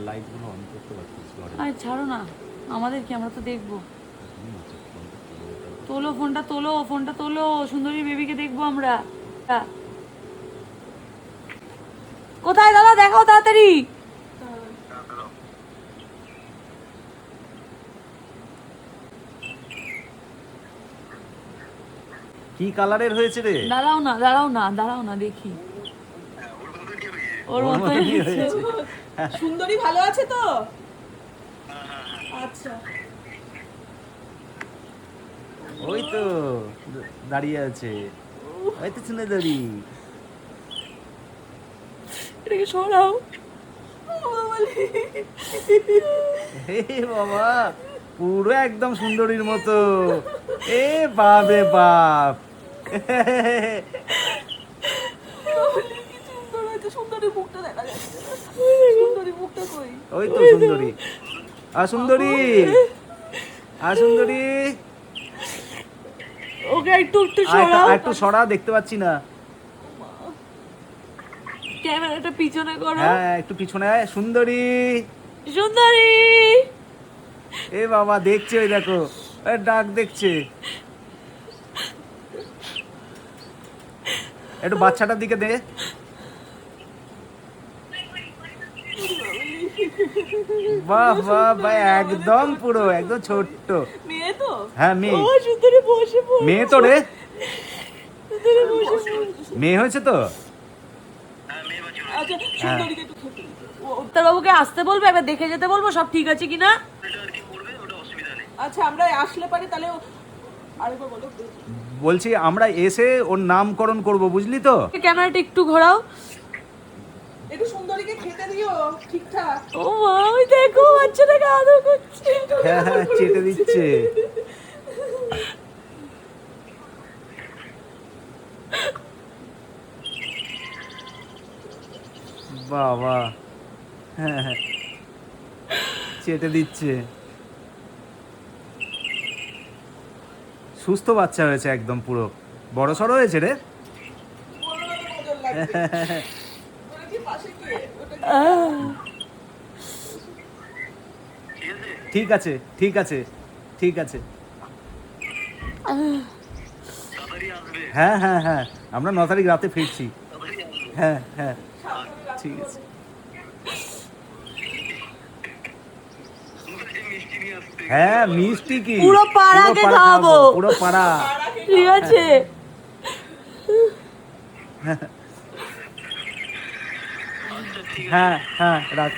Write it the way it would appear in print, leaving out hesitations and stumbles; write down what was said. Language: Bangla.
লাইটগুলো অন করতে পারছিস ঘরে? আরে ছাড়ো না, আমাদের কি, আমরা তো দেখবো। তোলো ফোনটা, তোলো ফোনটা, তোলো, সুন্দরী বেবিকে দেখবো আমরা। কোথায় দাদা, দেখাও তাড়াতাড়ি। কি কালারের হয়েছে রে? দাঁড়াও না, দাঁড়াও না, দাঁড়াও না, দেখি। ওর মতো হয়েছে। সুন্দরী ভালো আছে তো? আচ্ছা, ওই তো দাঁড়িয়ে আছে, ওই তো সুন্দরী। এটাকে সরাও। হে বাবা, পুরো একদম সুন্দরীর মতো। এ বাপ রে বাপ। কি সুন্দর হয়েছে, সুন্দরী মুখটা দেখা যাচ্ছে না। সুন্দরী মুখটা কই? ওই তো সুন্দরী। আর সুন্দরী, আর সুন্দরী, ওকে একটু একটু সরাও। একটু সরা, দেখতে পাচ্ছি না। ক্যামেরাটা পিছনে করো। হ্যাঁ, একটু পিছনে আয়। সুন্দরী, সুন্দরী। এ বাবা, দেখছে, ওই দেখো, ডাক দেখছে। একটু বাচ্চাটার দিকে দে। বাহ বাহ বাহ, একদম পুরো একদম ছোট্ট। মেয়ে তো? হ্যাঁ, মেয়ে। ও সুন্দরী বসে পড়ো। মেয়ে তো রে, সুন্দরী বসে পড়ো। মেয়ে হয়েছে তো। আচ্ছা, সুন্দরীকে একটু খেতে দিতে। ডাক্তার বাবুকে আসতে বলবো, একবার দেখে যেতে বলবো সব ঠিক আছে কিনা। আচ্ছা, আমরা আসলে পারি তাহলে আরেকবার বলো। বলছি আমরা এসে ওর নামকরণ করব, বুঝলি তো। ক্যামেরাটা একটু ঘোরাও। একটু সুন্দরীকে খেতে দিও ঠিকঠাক। ও মা, ওই দেখো বাচ্চাটাকে আদর করছে। হ্যাঁ হ্যাঁ, চেটে দিচ্ছে। বাবা, হ্যাঁ হ্যাঁ, চেটে দিচ্ছে। সুস্থ বাচ্চা হয়েছে, একদম পুরো বড় সড়ো হয়েছে রে। বলো না তো মজার লাগছে। ওটা কি পাশে কে? ওটা কি? ঠিক আছে, ঠিক আছে, ঠিক আছে। হ্যাঁ হ্যাঁ হ্যাঁ, আমরা 9 তারিখ রাতে ফিরছি। হ্যাঁ হ্যাঁ, ঠিক আছে। হ্যাঁ, মিষ্টি কি, পুরো পাড়াকে খাওয়াবো। পুরো পাড়া। ঠিক আছে। হ্যাঁ হ্যাঁ, রাখ।